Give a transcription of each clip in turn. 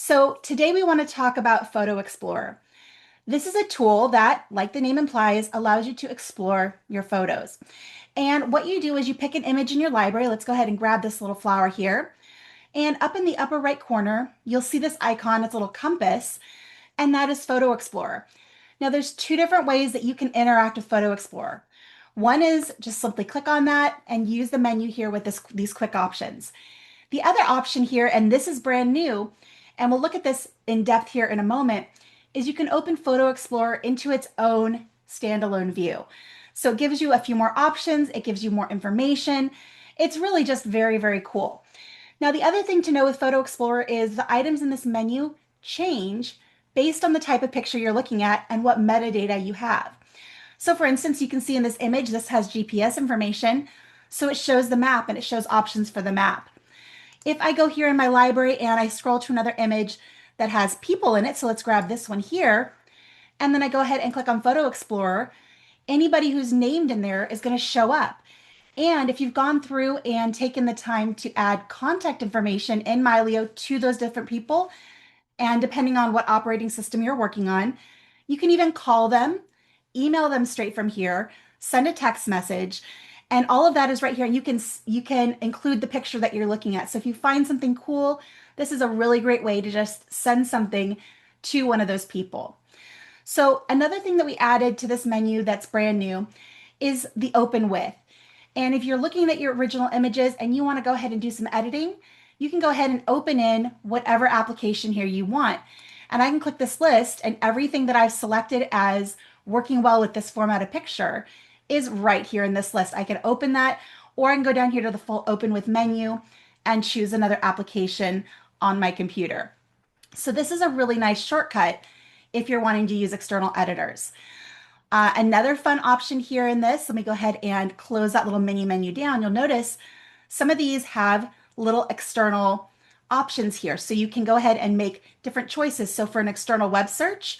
So today we want to talk about PhotoExplorer. This is a tool that, like the name implies, allows you to explore your photos. And what you do is you pick an image in your library. Let's go ahead and grab this little flower here. And up in the upper right corner, you'll see this icon, it's a little compass, and that is PhotoExplorer. Now there's two different ways that you can interact with PhotoExplorer. One is just simply click on that and use the menu here with these quick options. The other option here, and this is brand new, and we'll look at this in depth here in a moment, is you can open Photo Explorer into its own standalone view. So it gives you a few more options, it gives you more information. It's really just very, very cool. Now, the other thing to know with Photo Explorer is the items in this menu change based on the type of picture you're looking at and what metadata you have. So for instance, you can see in this image, this has GPS information. So it shows the map and it shows options for the map. If I go here in my library and I scroll to another image that has people in it, so let's grab this one here, and then I go ahead and click on Photo Explorer, anybody who's named in there is going to show up. And if you've gone through and taken the time to add contact information in Mylio to those different people, and depending on what operating system you're working on, you can even call them, email them straight from here, send a text message, and all of that is right here. And you can include the picture that you're looking at. So if you find something cool, this is a really great way to just send something to one of those people. So another thing that we added to this menu that's brand new is the open with. And if you're looking at your original images and you want to go ahead and do some editing, you can go ahead and open in whatever application here you want. And I can click this list and everything that I've selected as working well with this format of picture is right here in this list. I can open that, or I can go down here to the full open with menu and choose another application on my computer. So this is a really nice shortcut if you're wanting to use external editors. Another fun option here in this, let me go ahead and close that little mini menu down. You'll notice some of these have little external options here. So you can go ahead and make different choices. So for an external web search,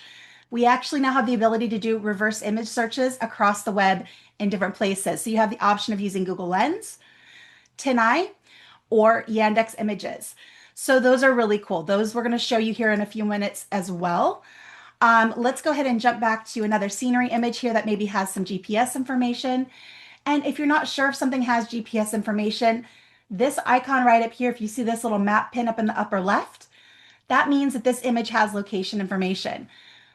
we actually now have the ability to do reverse image searches across the web in different places. So you have the option of using Google Lens, TinEye, or Yandex Images. So those are really cool. Those we're going to show you here in a few minutes as well. Let's go ahead and jump back to another scenery image here that maybe has some GPS information. And if you're not sure if something has GPS information, this icon right up here, if you see this little map pin up in the upper left, that means that this image has location information.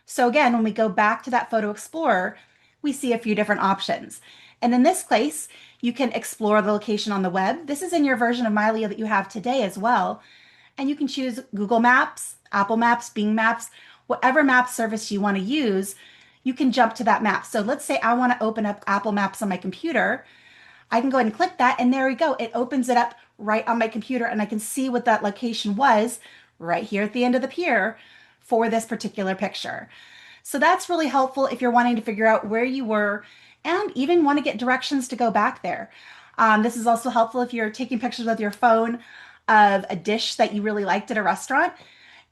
So again, when we go back to that Photo Explorer, we see a few different options. And in this place, you can explore the location on the web. This is in your version of Mylio that you have today as well. And you can choose Google Maps, Apple Maps, Bing Maps, whatever map service you want to use, you can jump to that map. So let's say I want to open up Apple Maps on my computer. I can go ahead and click that, and there we go. It opens it up right on my computer, and I can see what that location was right here at the end of the pier for this particular picture. So that's really helpful if you're wanting to figure out where you were and even want to get directions to go back there. This is also helpful if you're taking pictures with your phone of a dish that you really liked at a restaurant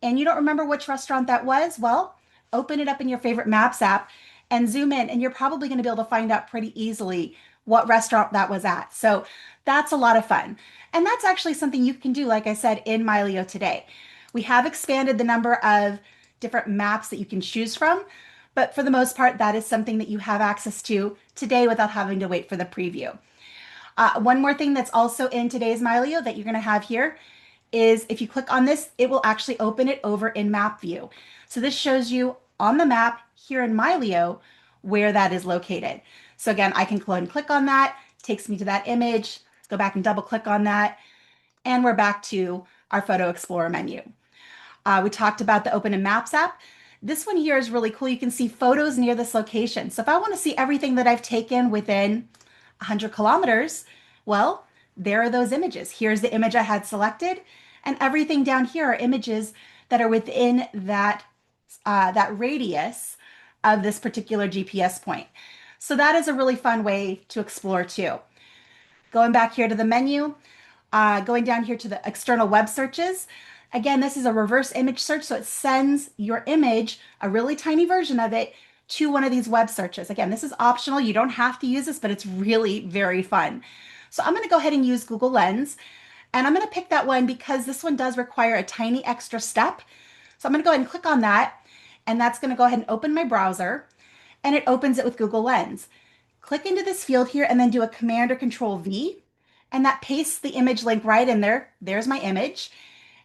and you don't remember which restaurant that was. Well, open it up in your favorite Maps app and zoom in, and you're probably going to be able to find out pretty easily what restaurant that was at. So that's a lot of fun. And that's actually something you can do, like I said, in Mylio today. We have expanded the number of different maps that you can choose from, but for the most part, that is something that you have access to today without having to wait for the preview. One more thing that's also in today's Mylio that you're going to have here is if you click on this, it will actually open it over in map view. So this shows you on the map here in Mylio where that is located. So again, I can go ahead and click on that, takes me to that image. Let's go back and double click on that. And we're back to our Photo Explorer menu. We talked about the Open in Maps app. This one here is really cool. You can see photos near this location. So if I want to see everything that I've taken within 100 kilometers, well, there are those images. Here's the image I had selected, and everything down here are images that are within that radius of this particular GPS point. So that is a really fun way to explore too. Going back here to the menu, going down here to the external web searches. Again, this is a reverse image search, so it sends your image, a really tiny version of it, to one of these web searches. Again, this is optional. You don't have to use this, but it's really very fun. So I'm going to go ahead and use Google Lens. And I'm going to pick that one because this one does require a tiny extra step. So I'm going to go ahead and click on that. And that's going to go ahead and open my browser. And it opens it with Google Lens. Click into this field here and then do a Command or Control V. And that pastes the image link right in there. There's my image.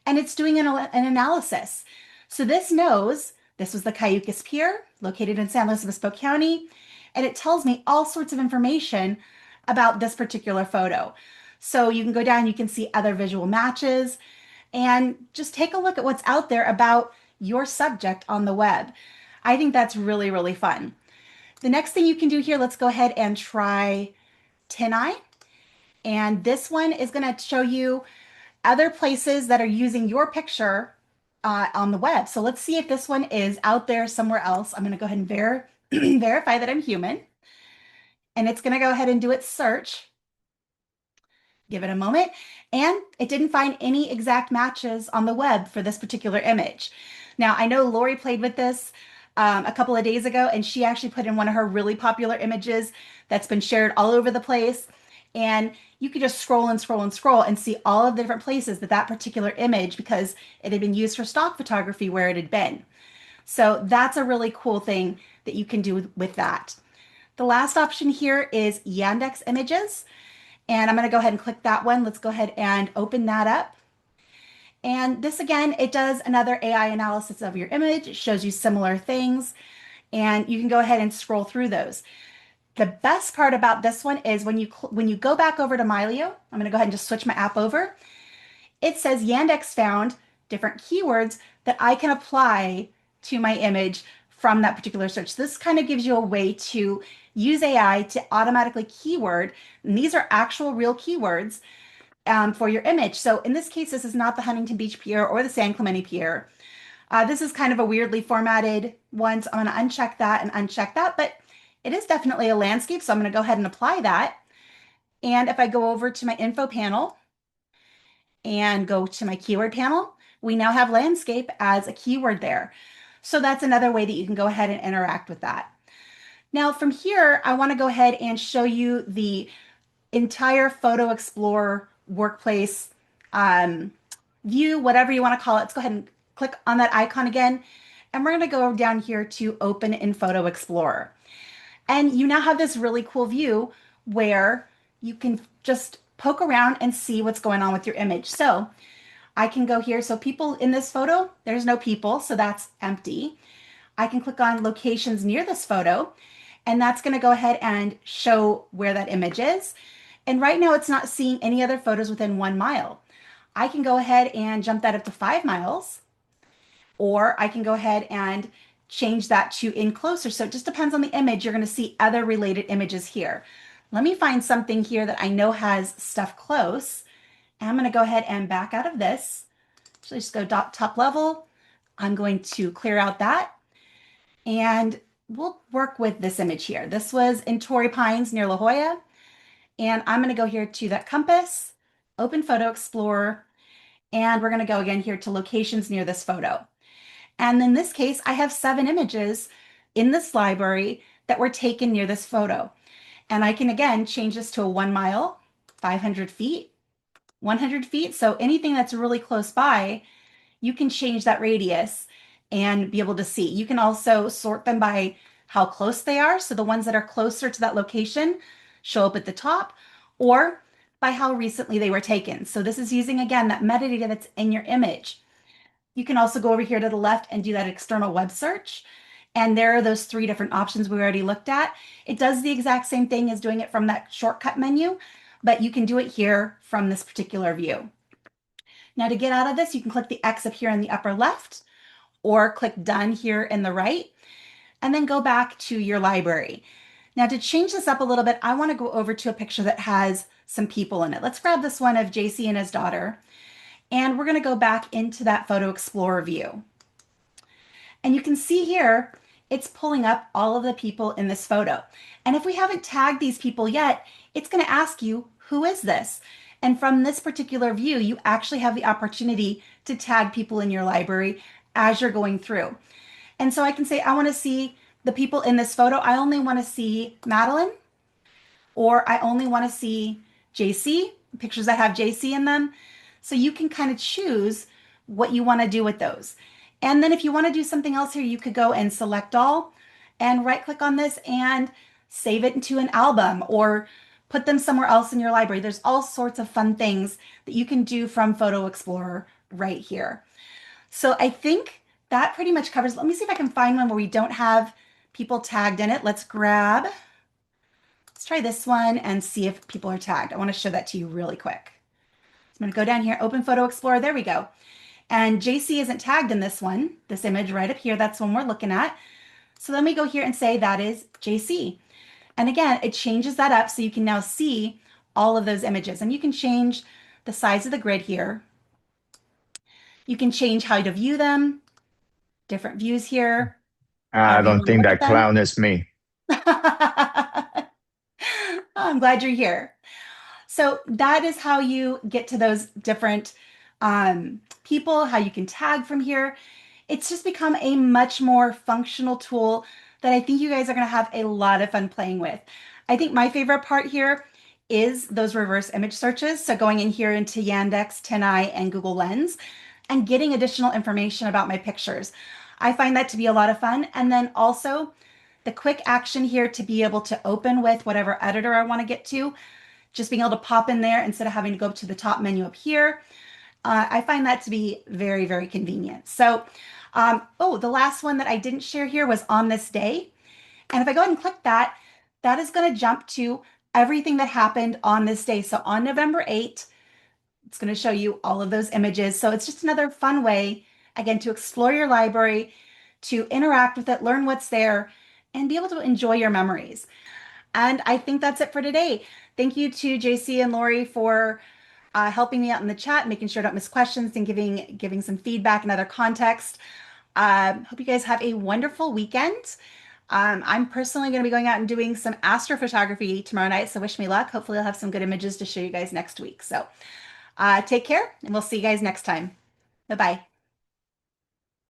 And it's doing an analysis. So this knows this was the Cayucas Pier, located in San Luis Obispo County, and it tells me all sorts of information about this particular photo. So you can go down, you can see other visual matches, and just take a look at what's out there about your subject on the web. I think that's really, really fun. The next thing you can do here, let's go ahead and try TinEye. And this one is going to show you other places that are using your picture on the web. So let's see if this one is out there somewhere else. I'm going to go ahead and verify that I'm human. And it's going to go ahead and do its search. Give it a moment. And it didn't find any exact matches on the web for this particular image. Now, I know Lori played with this a couple of days ago, and she actually put in one of her really popular images that's been shared all over the place. And you could just scroll and scroll and scroll and see all of the different places that that particular image, because it had been used for stock photography, where it had been. So that's a really cool thing that you can do with that. The last option here is Yandex Images. And I'm going to go ahead and click that one. Let's go ahead and open that up. And this again, it does another AI analysis of your image. It shows you similar things, and you can go ahead and scroll through those. The best part about this one is when you go back over to Mylio, I'm going to go ahead and just switch my app over. It says Yandex found different keywords that I can apply to my image from that particular search. This kind of gives you a way to use AI to automatically keyword, and these are actual real keywords for your image. So in this case, this is not the Huntington Beach Pier or the San Clemente Pier. This is kind of a weirdly formatted one, so I'm going to uncheck that and uncheck that, but it is definitely a landscape, so I'm going to go ahead and apply that. And if I go over to my info panel and go to my keyword panel, we now have landscape as a keyword there. So that's another way that you can go ahead and interact with that. Now from here, I want to go ahead and show you the entire PhotoExplorer workplace view, whatever you want to call it. Let's go ahead and click on that icon again. And we're going to go down here to open in PhotoExplorer. And you now have this really cool view where you can just poke around and see what's going on with your image. So I can go here. So people in this photo, there's no people, so that's empty. I can click on locations near this photo, and that's going to go ahead and show where that image is. And right now it's not seeing any other photos within 1 mile. I can go ahead and jump that up to 5 miles, or I can go ahead and change that to in closer. So it just depends on the image. You're going to see other related images here. Let me find something here that I know has stuff close. And I'm going to go ahead and back out of this. So just go top level. I'm going to clear out that. And we'll work with this image here. This was in Torrey Pines near La Jolla. And I'm going to go here to that compass, open Photo Explorer, and we're going to go again here to locations near this photo. And in this case, I have 7 images in this library that were taken near this photo. And I can again change this to a 1 mile, 500 feet, 100 feet. So anything that's really close by, you can change that radius and be able to see. You can also sort them by how close they are. So the ones that are closer to that location show up at the top, or by how recently they were taken. So this is using, again, that metadata that's in your image. You can also go over here to the left and do that external web search. And there are those 3 different options we already looked at. It does the exact same thing as doing it from that shortcut menu, but you can do it here from this particular view. Now to get out of this, you can click the X up here in the upper left, or click done here in the right, and then go back to your library. Now to change this up a little bit, I want to go over to a picture that has some people in it. Let's grab this one of JC and his daughter. And we're going to go back into that Photo Explorer view. And you can see here, it's pulling up all of the people in this photo. And if we haven't tagged these people yet, it's going to ask you, who is this? And from this particular view, you actually have the opportunity to tag people in your library as you're going through. And so I can say, I want to see the people in this photo. I only want to see Madeline, or I only want to see JC, pictures that have JC in them. So you can kind of choose what you want to do with those. And then if you want to do something else here, you could go and select all and right click on this and save it into an album or put them somewhere else in your library. There's all sorts of fun things that you can do from Photo Explorer right here. So I think that pretty much covers. Let me see if I can find one where we don't have people tagged in it. Let's try this one and see if people are tagged. I want to show that to you really quick. So I'm going to go down here, open Photo Explorer. There we go. And JC isn't tagged in this one, this image right up here. That's one we're looking at. So then we go here and say that is JC. And again, it changes that up so you can now see all of those images. And you can change the size of the grid here. You can change how to view them, different views here, I however you don't want to think look at that them. clown is me. I'm glad you're here. So that is how you get to those different people, how you can tag from here. It's just become a much more functional tool that I think you guys are going to have a lot of fun playing with. I think my favorite part here is those reverse image searches. So going in here into Yandex, TinEye, and Google Lens and getting additional information about my pictures. I find that to be a lot of fun. And then also the quick action here to be able to open with whatever editor I want to get to, just being able to pop in there instead of having to go to the top menu up here. I find that to be very, very convenient. So, oh, the last one that I didn't share here was on this day. And if I go ahead and click that, that is going to jump to everything that happened on this day. So on November 8th, it's going to show you all of those images. So it's just another fun way, again, to explore your library, to interact with it, learn what's there, and be able to enjoy your memories. And I think that's it for today. Thank you to JC and Lori for helping me out in the chat, making sure I don't miss questions and giving some feedback and other context. Hope you guys have a wonderful weekend. I'm personally going to be going out and doing some astrophotography tomorrow night, so wish me luck. Hopefully, I'll have some good images to show you guys next week. So take care, and we'll see you guys next time. Bye bye.